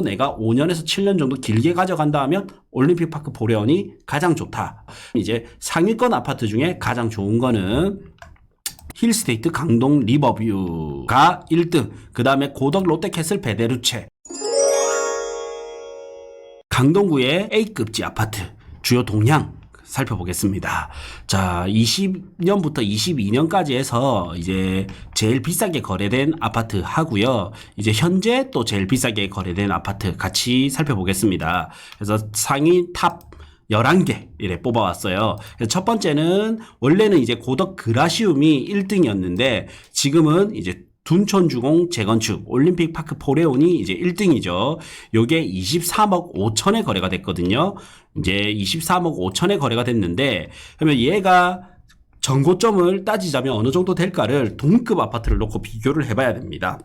내가 5년에서 7년 정도 길게 가져간다 하면 올림픽파크 보레온이 가장 좋다. 이제 상위권 아파트 중에 가장 좋은 거는 힐스테이트 강동 리버뷰가 1등, 그 다음에 고덕 롯데캐슬 베데루체, 강동구의 A급지 아파트 주요 동향 살펴보겠습니다. 자, 20년부터 22년까지 해서 이제 제일 비싸게 거래된 아파트 하고요. 이제 현재 또 제일 비싸게 거래된 아파트 같이 살펴보겠습니다. 그래서 상위 탑 11개 이래 뽑아왔어요. 첫 번째는 원래는 이제 고덕 그라시움이 1등이었는데 지금은 이제 둔촌주공 재건축 올림픽파크 보레온이 이제 1등이죠. 요게 23억 5천에 거래가 됐거든요. 이제 23억 5천에 거래가 됐는데, 그러면 얘가 전고점을 따지자면 어느 정도 될까를 동급 아파트를 놓고 비교를 해봐야 됩니다.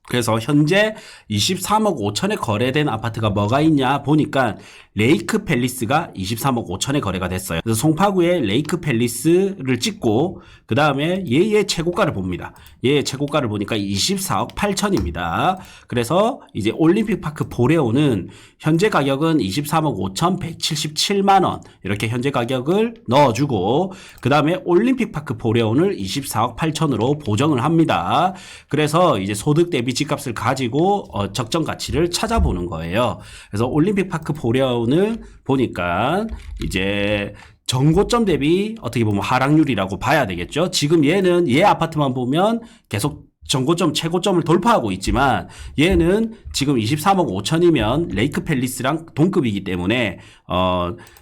그래서 현재 23억 5천에 거래된 아파트가 뭐가 있냐 보니까 레이크 팰리스가 23억 5천에 거래가 됐어요. 그래서 송파구의 레이크 팰리스를 찍고 그 다음에 얘의 최고가를 봅니다. 얘의 최고가를 보니까 24억 8천입니다. 그래서 이제 올림픽파크 보레온은 현재 가격은 23억 5천 177만 원 이렇게 현재 가격을 넣어주고 그 다음에 올림픽파크 보레온을 24억 8천으로 보정을 합니다. 그래서 이제 소득 대비 집값을 가지고 적정 가치를 찾아보는 거예요. 그래서 올림픽파크 보레온을 보니까 이제 전고점 대비 어떻게 보면 하락률이라고 봐야 되겠죠. 지금 얘는 얘 아파트만 보면 계속 전고점 최고점을 돌파하고 있지만 얘는 지금 23억 5천이면 레이크 팰리스랑 동급이기 때문에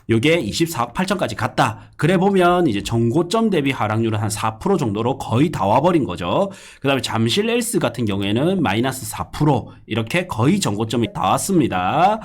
요게 24억 8천까지 갔다. 그래 보면 이제 전고점 대비 하락률은 한 4% 정도로 거의 다 와버린 거죠. 그 다음에 잠실 엘스 같은 경우에는 마이너스 4% 이렇게 거의 전고점이 다 왔습니다.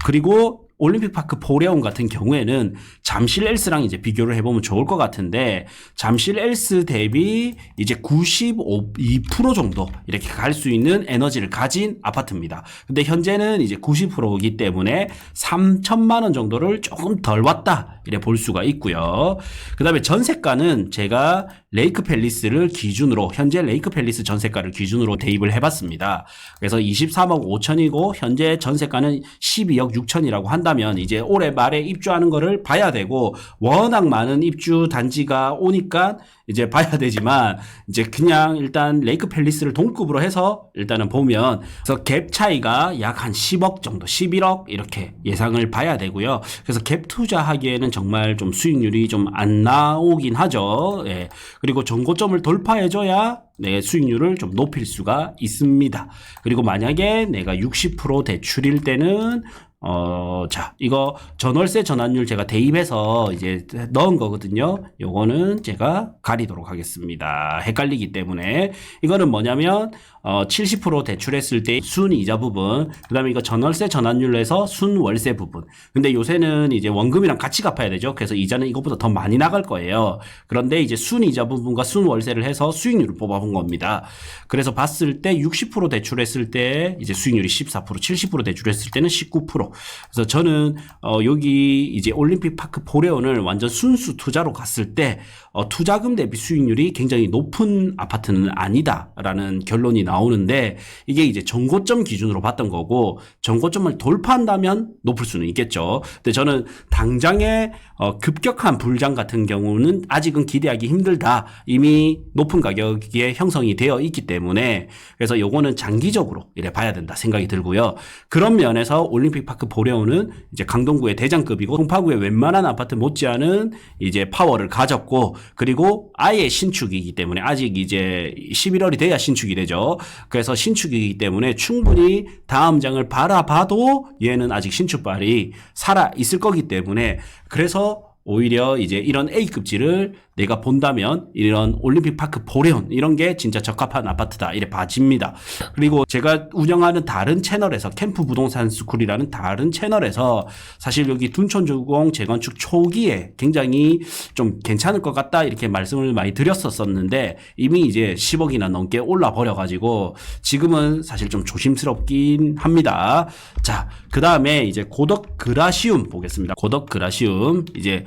그리고 올림픽파크 보레온 같은 경우에는 잠실 엘스랑 이제 비교를 해보면 좋을 것 같은데 잠실 엘스 대비 이제 92% 정도 이렇게 갈 수 있는 에너지를 가진 아파트입니다. 근데 현재는 이제 90%이기 때문에 3천만 원 정도를 조금 덜 왔다 이래 볼 수가 있고요. 그 다음에 전세가는 제가 레이크 팰리스를 기준으로 현재 레이크 팰리스 전세가를 기준으로 대입을 해봤습니다. 그래서 23억 5천이고 현재 전세가는 12억 6천이라고 한다면 이제 올해 말에 입주하는 거를 봐야 되고 워낙 많은 입주 단지가 오니까 이제 봐야 되지만 이제 그냥 일단 레이크 팰리스를 동급으로 해서 일단은 보면 그래서 갭 차이가 약 한 10억 정도 11억 이렇게 예상을 봐야 되고요. 그래서 갭 투자하기에는 정말 좀 수익률이 좀 안 나오긴 하죠. 예. 그리고 전고점을 돌파해줘야 내 수익률을 좀 높일 수가 있습니다. 그리고 만약에 내가 60% 대출일 때는 자, 이거 전월세 전환율 제가 대입해서 이제 넣은 거거든요. 요거는 제가 가리도록 하겠습니다. 헷갈리기 때문에. 이거는 뭐냐면, 70% 대출했을 때 순이자 부분, 그 다음에 이거 전월세 전환율에서 순월세 부분. 근데 요새는 이제 원금이랑 같이 갚아야 되죠. 그래서 이자는 이것보다 더 많이 나갈 거예요. 그런데 이제 순이자 부분과 순월세를 해서 수익률을 뽑아본 겁니다. 그래서 봤을 때 60% 대출했을 때 이제 수익률이 14%, 70% 대출했을 때는 19%. 그래서 저는 여기 이제 올림픽파크 보레온을 완전 순수 투자로 갔을 때 투자금 대비 수익률이 굉장히 높은 아파트는 아니다라는 결론이 나오는데 이게 이제 전고점 기준으로 봤던 거고 전고점을 돌파한다면 높을 수는 있겠죠. 근데 저는 당장의 급격한 불장 같은 경우는 아직은 기대하기 힘들다. 이미 높은 가격에 형성이 되어 있기 때문에 그래서 요거는 장기적으로 이래 봐야 된다 생각이 들고요. 그런 면에서 올림픽파크 보레온은 이제 강동구의 대장급이고 송파구의 웬만한 아파트 못지않은 이제 파워를 가졌고 그리고 아예 신축이기 때문에 아직 이제 11월이 돼야 신축이 되죠. 그래서 신축이기 때문에 충분히 다음 장을 바라봐도 얘는 아직 신축발이 살아 있을 거기 때문에 그래서 오히려 이제 이런 A급지를 내가 본다면 이런 올림픽파크 보레온 이런 게 진짜 적합한 아파트다 이래 봐집니다. 그리고 제가 운영하는 다른 채널에서 캠프 부동산 스쿨이라는 다른 채널에서 사실 여기 둔촌주공 재건축 초기에 굉장히 좀 괜찮을 것 같다 이렇게 말씀을 많이 드렸었는데 이미 이제 10억이나 넘게 올라 버려 가지고 지금은 사실 좀 조심스럽긴 합니다. 자, 그 다음에 이제 고덕 그라시움 보겠습니다. 고덕 그라시움 이제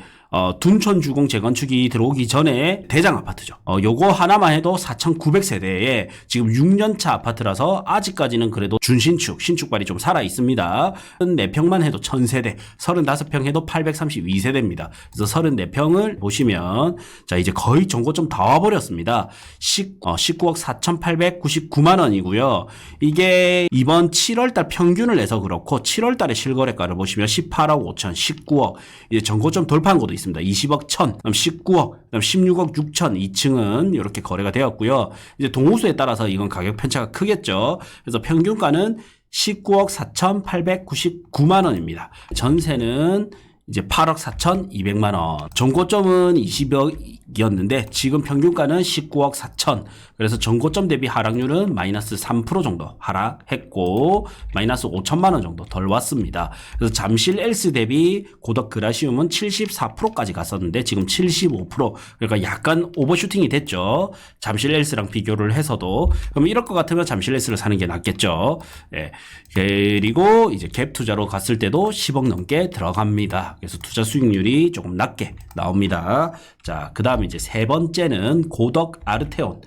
둔촌 주공 재건축이 들어오기 전에 대장 아파트죠. 요거 하나만 해도 4,900세대에 지금 6년차 아파트라서 아직까지는 그래도 준신축, 신축발이 좀 살아 있습니다. 34평만 해도 1,000세대, 35평 해도 832세대입니다. 그래서 34평을 보시면 자 이제 거의 정고점 다 와버렸습니다. 19억 4,899만 원이고요. 이게 이번 7월달 평균을 내서 그렇고 7월달에 실거래가를 보시면 18억 5천, 19억 이제 정고점 돌파한 것도 있습니다. 20억 1천, 그다음 19억, 그다음 16억 6천 2층은 이렇게 거래가 되었고요. 이제 동호수에 따라서 이건 가격 편차가 크겠죠. 그래서 평균가는 19억 4,899만 원입니다. 전세는 이제 8억 4,200만 원. 정고점은 20억이었는데 지금 평균가는 19억 4천. 그래서 정고점 대비 하락률은 마이너스 3% 정도 하락했고 마이너스 5천만 원 정도 덜 왔습니다. 그래서 잠실 엘스 대비 고덕 그라시움은 74%까지 갔었는데 지금 75%. 그러니까 약간 오버슈팅이 됐죠. 잠실 엘스랑 비교를 해서도. 그럼 이럴 것 같으면 잠실 엘스를 사는 게 낫겠죠. 예. 그리고 이제 갭 투자로 갔을 때도 10억 넘게 들어갑니다. 그래서 투자 수익률이 조금 낮게 나옵니다. 자, 그 다음에 이제 세 번째는 고덕 아르테온.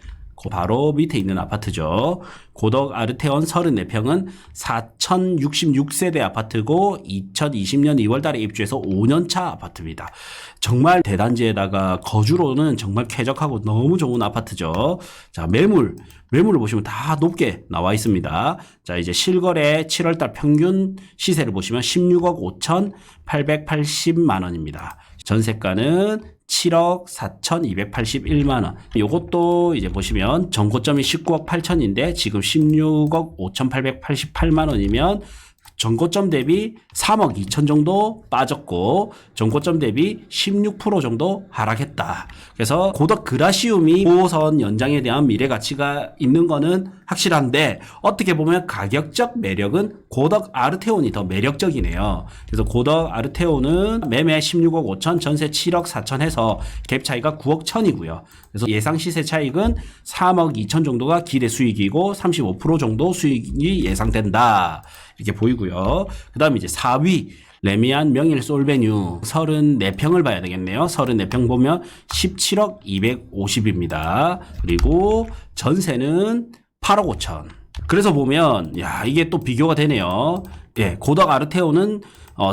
바로 밑에 있는 아파트죠. 고덕 아르테온 34평은 4,066세대 아파트고 2020년 2월 달에 입주해서 5년차 아파트입니다. 정말 대단지에다가 거주로는 정말 쾌적하고 너무 좋은 아파트죠. 자, 매물을 보시면 다 높게 나와 있습니다. 자, 이제 실거래 7월달 평균 시세를 보시면 16억 5,880만 원입니다. 전세가는 7억 4,281만 원. 요것도 이제 보시면 전고점이 19억 8천인데 지금 16억 5,888만 원이면 전고점 대비 3억 2천 정도 빠졌고 전고점 대비 16% 정도 하락했다. 그래서 고덕 그라시움이 5호선 연장에 대한 미래 가치가 있는 거는 확실한데 어떻게 보면 가격적 매력은 고덕 아르테온이 더 매력적이네요. 그래서 고덕 아르테온은 매매 16억 5천, 전세 7억 4천 해서 갭 차이가 9억 1천이고요. 그래서 예상 시세 차익은 3억 2천 정도가 기대 수익이고 35% 정도 수익이 예상된다. 이렇게 보이고요. 그 다음에 이제 4위 레미안 명일 솔베뉴 34평을 봐야 되겠네요. 34평 보면 17억 250입니다. 그리고 전세는 8억 5천. 그래서 보면 야 이게 또 비교가 되네요. 예, 고덕 아르테오는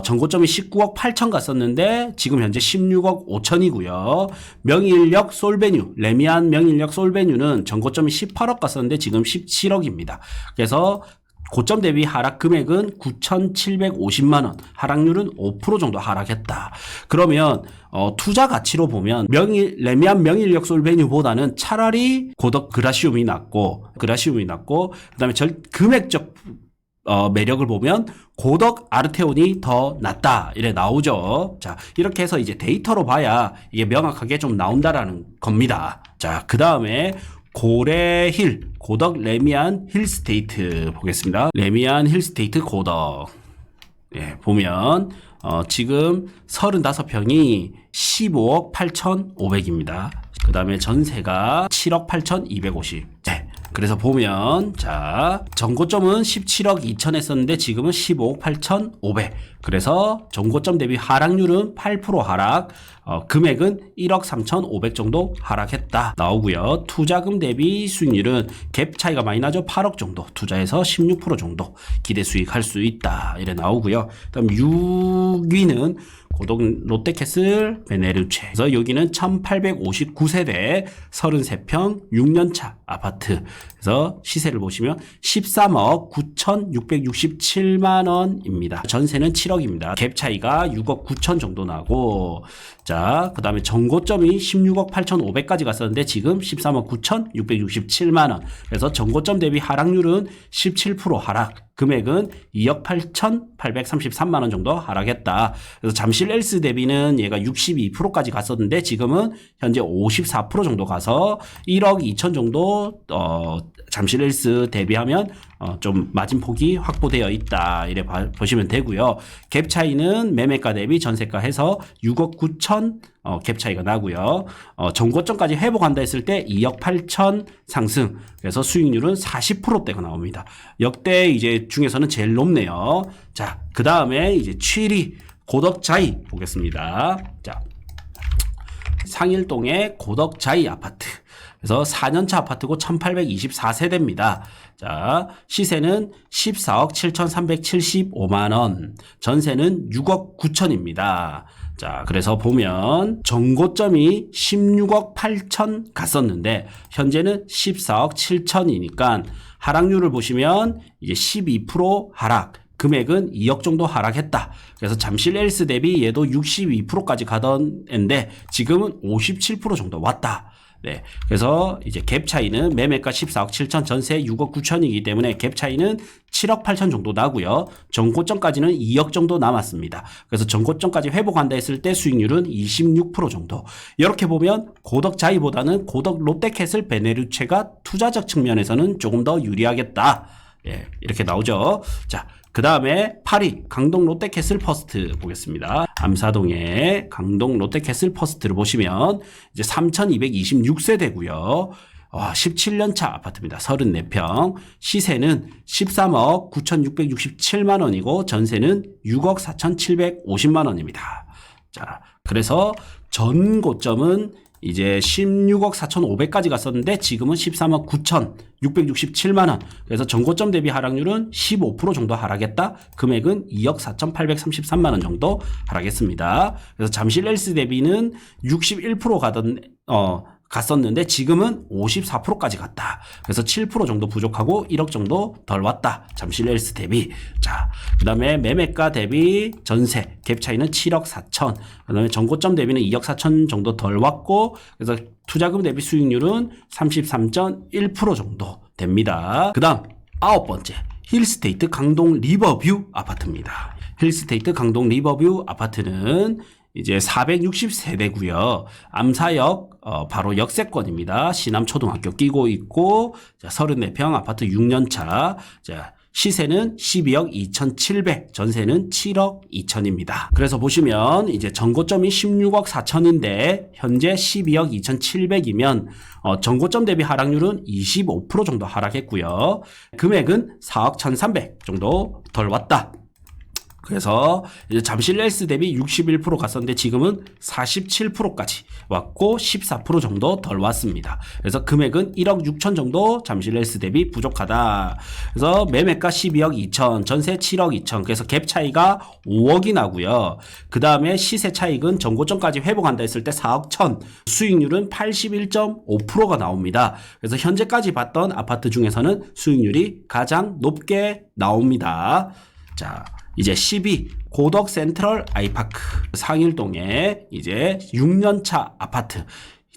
전고점이 19억 8천 갔었는데 지금 현재 16억 5천이고요. 명일역 솔베뉴, 레미안 명일역 솔베뉴는 전고점이 18억 갔었는데 지금 17억입니다. 그래서 고점 대비 하락 금액은 9,750만 원, 하락률은 5% 정도 하락했다. 그러면 투자 가치로 보면 레미안 명일역 솔베뉴보다는 차라리 고덕 그라시움이 낫고 그다음에 금액적 매력을 보면 고덕 아르테온이 더 낫다 이래 나오죠. 자, 이렇게 해서 이제 데이터로 봐야 이게 명확하게 좀 나온다라는 겁니다. 자, 그 다음에 고래힐, 고덕 레미안 힐스테이트 보겠습니다. 레미안 힐스테이트 고덕. 예, 보면, 지금 35평이 15억 8,500입니다. 그 다음에 전세가 7억 8,250. 네. 그래서 보면, 자, 전고점은 17억 2천 했었는데 지금은 15억 8,500. 그래서 전고점 대비 하락률은 8% 하락, 금액은 1억 3,500 정도 하락했다. 나오고요. 투자금 대비 수익률은 갭 차이가 많이 나죠. 8억 정도 투자해서 16% 정도 기대 수익할 수 있다. 이래 나오고요. 그다음 6위는 고덕 롯데캐슬 베네르체. 그래서 여기는 1,859세대 33평 6년차 아파트. 그래서 시세를 보시면 13억 9,667만 원입니다. 전세는 7억입니다. 갭 차이가 6억 9천 정도 나고, 자, 그 다음에 전고점이 16억 8,500까지 갔었는데 지금 13억 9,667만 원. 그래서 전고점 대비 하락률은 17% 하락. 금액은 2억 8,833만 원 정도 하락했다. 그래서 잠실 엘스 대비는 얘가 62%까지 갔었는데 지금은 현재 54% 정도 가서 1억 2천 정도 잠실 엘스 대비하면 좀 마진폭이 확보되어 있다. 이래 보시면 되고요. 갭 차이는 매매가 대비 전세가 해서 6억 9천 갭 차이가 나고요. 전고점까지 회복한다 했을 때 2억 8천 상승. 그래서 수익률은 40%대가 나옵니다. 역대 이제 중에서는 제일 높네요. 자, 그 다음에 이제 7위 고덕자이 보겠습니다. 자, 상일동의 고덕자이 아파트. 그래서 4년차 아파트고 1824세대입니다. 자, 시세는 14억 7,375만원, 전세는 6억 9천입니다. 자, 그래서 보면 정고점이 16억 8천 갔었는데 현재는 14억 7천이니까 하락률을 보시면 이제 12% 하락, 금액은 2억 정도 하락했다. 그래서 잠실 엘스 대비 얘도 62%까지 가던 앤데 지금은 57% 정도 왔다. 네. 그래서 이제 갭 차이는 매매가 14억 7천, 전세 6억 9천이기 때문에 갭 차이는 7억 8천 정도 나고요. 전고점까지는 2억 정도 남았습니다. 그래서 전고점까지 회복한다 했을 때 수익률은 26% 정도. 이렇게 보면 고덕자이보다는 고덕 롯데캐슬 베네루체가 투자적 측면에서는 조금 더 유리하겠다. 예, 이렇게 나오죠. 자, 그 다음에 8위 강동 롯데캐슬 퍼스트 보겠습니다. 암사동의 강동 롯데캐슬 퍼스트를 보시면 이제 3,226세대고요. 17년차 아파트입니다. 34평. 시세는 13억 9,667만 원이고 전세는 6억 4,750만 원입니다. 자, 그래서 전 고점은 이제 16억 4,500까지 갔었는데 지금은 13억 9,667만 원. 그래서 전고점 대비 하락률은 15% 정도 하락했다. 금액은 2억 4,833만 원 정도 하락했습니다. 그래서 잠실 엘스 대비는 61% 갔었는데 지금은 54%까지 갔다. 그래서 7% 정도 부족하고 1억 정도 덜 왔다. 잠실 엘스 대비. 자, 그 다음에 매매가 대비 전세 갭 차이는 7억 4천. 그 다음에 전고점 대비는 2억 4천 정도 덜 왔고, 그래서 투자금 대비 수익률은 33.1% 정도 됩니다. 그 다음 9번째 힐스테이트 강동 리버뷰 아파트입니다. 힐스테이트 강동 리버뷰 아파트는 이제 460세대고요. 암사역 바로 역세권입니다. 시남초등학교 끼고 있고, 자, 34평 아파트 6년차. 자, 시세는 12억 2,700, 전세는 7억 2천입니다. 그래서 보시면 이제 전고점이 16억 4천인데 현재 12억 2,700이면 전고점 대비 하락률은 25% 정도 하락했고요. 금액은 4억 1,300 정도 덜 왔다. 그래서 이제 잠실 엘스 대비 61% 갔었는데 지금은 47%까지 왔고 14% 정도 덜 왔습니다. 그래서 금액은 1억 6천 정도 잠실 엘스 대비 부족하다. 그래서 매매가 12억 2천, 전세 7억 2천. 그래서 갭 차이가 5억이 나고요. 그 다음에 시세 차익은 전고점까지 회복한다 했을 때 4억 천, 수익률은 81.5%가 나옵니다. 그래서 현재까지 봤던 아파트 중에서는 수익률이 가장 높게 나옵니다. 자, 이제 12 고덕 센트럴 아이파크 상일동에 이제 6년차 아파트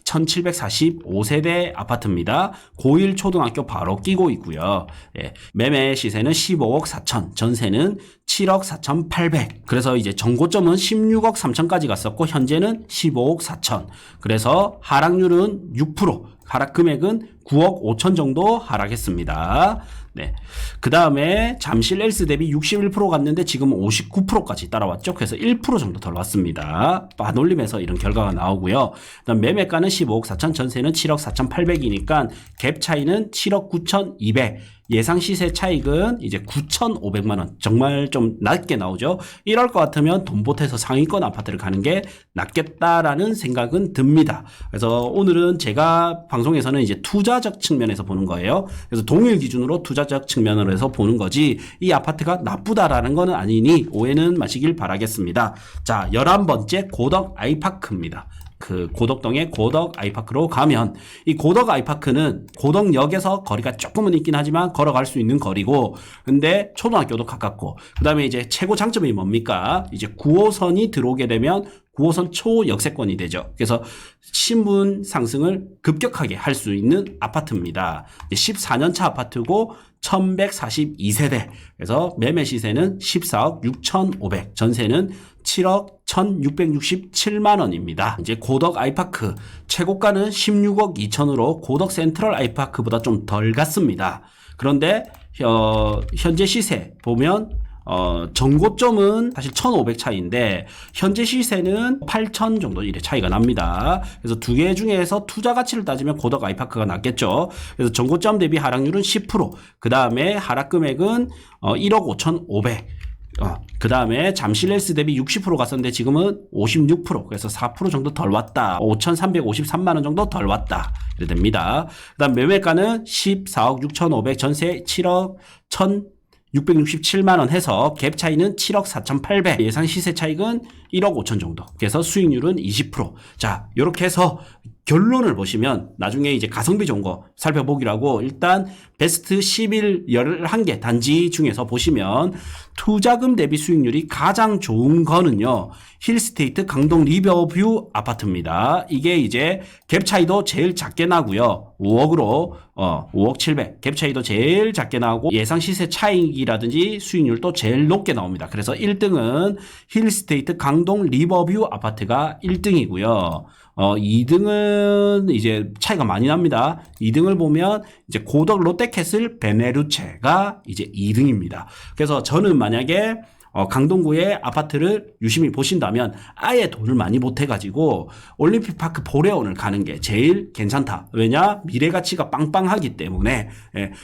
1745세대 아파트입니다. 고1 초등학교 바로 끼고 있고요. 예, 매매 시세는 15억 4천, 전세는 7억 4,800. 그래서 이제 전고점은 16억 3천까지 갔었고 현재는 15억 4천. 그래서 하락률은 6%, 하락 금액은 9억 5천 정도 하락했습니다. 네. 그 다음에 잠실 엘스 대비 61% 갔는데 지금 59%까지 따라왔죠. 그래서 1% 정도 덜 왔습니다. 빠놀림에서 이런 결과가 나오고요. 그다음 매매가는 15억 4천, 전세는 7억 4,800이니까 갭 차이는 7억 9,200. 예상 시세 차익은 이제 9,500만 원. 정말 좀 낮게 나오죠. 이럴 것 같으면 돈 보태서 상위권 아파트를 가는 게 낫겠다라는 생각은 듭니다. 그래서 오늘은 제가 방송에서는 이제 투자적 측면에서 보는 거예요. 그래서 동일 기준으로 투자적 측면으로 해서 보는 거지 이 아파트가 나쁘다라는 거는 아니니 오해는 마시길 바라겠습니다. 자, 11번째 고덕 아이파크입니다. 그 고덕동의 고덕 아이파크로 가면 이 고덕 아이파크는 고덕역에서 거리가 조금은 있긴 하지만 걸어갈 수 있는 거리고, 근데 초등학교도 가깝고, 그 다음에 이제 최고 장점이 뭡니까? 이제 9호선이 들어오게 되면 9호선 초역세권이 되죠. 그래서 신분 상승을 급격하게 할 수 있는 아파트입니다. 14년차 아파트고 1142세대. 그래서 매매 시세는 14억 6,500, 전세는 7억 1,667만 원입니다. 이제 고덕 아이파크 최고가는 16억 2천으로 고덕 센트럴 아이파크보다 좀 덜 갔습니다. 그런데 현재 시세 보면 전고점은 사실 1,500 차이인데 현재 시세는 8,000 정도 이래 차이가 납니다. 그래서 두 개 중에서 투자 가치를 따지면 고덕 아이파크가 낫겠죠. 그래서 전고점 대비 하락률은 10%, 그 다음에 하락 금액은 1억 5,500. 그 다음에 잠실레스 대비 60% 갔었는데 지금은 56%, 그래서 4% 정도 덜 왔다. 5,353만원 정도 덜 왔다. 이래 됩니다. 그 다음 매매가는 14억 6,500, 전세 7억 1,667만원 해서 갭 차이는 7억 4,800, 예상 시세 차익은 1억 5천 정도. 그래서 수익률은 20%. 자, 요렇게 해서 결론을 보시면 나중에 이제 가성비 좋은 거 살펴보기라고 일단 베스트 11 11개 단지 중에서 보시면 투자금 대비 수익률이 가장 좋은 거는요. 힐스테이트 강동 리버뷰 아파트입니다. 이게 이제 갭 차이도 제일 작게 나고요. 5억으로 5억 700. 갭 차이도 제일 작게 나오고 예상 시세 차익이라든지 수익률도 제일 높게 나옵니다. 그래서 1등은 힐스테이트 강동 리버뷰 아파트가 1등이고요. 2등은 이제 차이가 많이 납니다. 2등을 보면 이제 고덕 롯데캐슬 베네루체가 이제 2등입니다. 그래서 저는 만약에 강동구의 아파트를 유심히 보신다면 아예 돈을 많이 못해가지고 올림픽파크 보레온을 가는 게 제일 괜찮다. 왜냐? 미래 가치가 빵빵하기 때문에.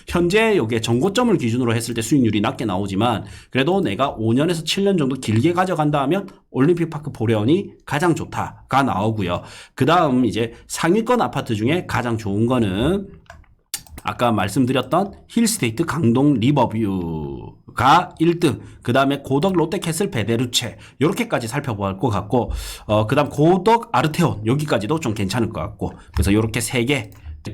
현재 이게 정고점을 기준으로 했을 때 수익률이 낮게 나오지만 그래도 내가 5년에서 7년 정도 길게 가져간다 하면 올림픽파크 보레온이 가장 좋다가 나오고요. 그 다음 이제 상위권 아파트 중에 가장 좋은 거는 아까 말씀드렸던 힐스테이트 강동 리버뷰가 1등, 그 다음에 고덕 롯데캐슬 베네루체 요렇게까지 살펴볼 것 같고 그 다음 고덕 아르테온 여기까지도 좀 괜찮을 것 같고, 그래서 요렇게 3개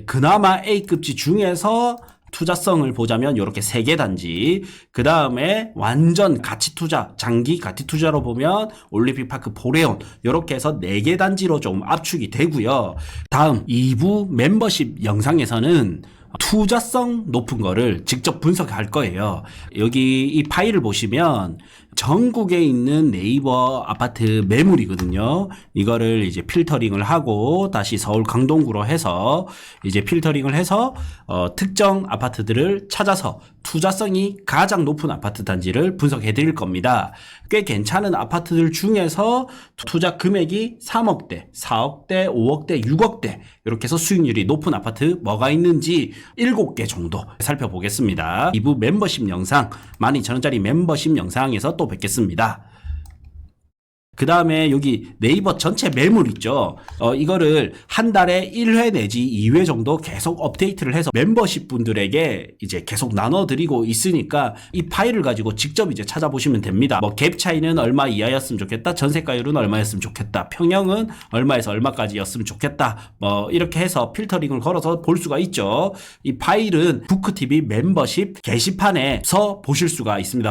그나마 A급지 중에서 투자성을 보자면 요렇게 3개 단지, 그 다음에 완전 가치 투자, 장기 가치 투자로 보면 올림픽파크 보레온 요렇게 해서 4개 단지로 좀 압축이 되고요. 다음 2부 멤버십 영상에서는 투자성 높은 거를 직접 분석할 거예요. 여기 이 파일을 보시면 전국에 있는 네이버 아파트 매물이거든요. 이거를 이제 필터링을 하고 다시 서울 강동구로 해서 이제 필터링을 해서 특정 아파트들을 찾아서 투자성이 가장 높은 아파트 단지를 분석해 드릴 겁니다. 꽤 괜찮은 아파트들 중에서 투자 금액이 3억대, 4억대, 5억대, 6억대 이렇게 해서 수익률이 높은 아파트 뭐가 있는지 7개 정도 살펴보겠습니다. 2부 멤버십 영상 12,000원짜리 멤버십 영상에서 또 뵙겠습니다. 그 다음에 여기 네이버 전체 매물 있죠. 이거를 한 달에 1회 내지 2회 정도 계속 업데이트를 해서 멤버십 분들에게 이제 계속 나눠드리고 있으니까 이 파일을 가지고 직접 이제 찾아보시면 됩니다. 뭐 갭 차이는 얼마 이하였으면 좋겠다. 전세가율은 얼마였으면 좋겠다. 평형은 얼마에서 얼마까지였으면 좋겠다. 뭐 이렇게 해서 필터링을 걸어서 볼 수가 있죠. 이 파일은 부크TV 멤버십 게시판에서 보실 수가 있습니다.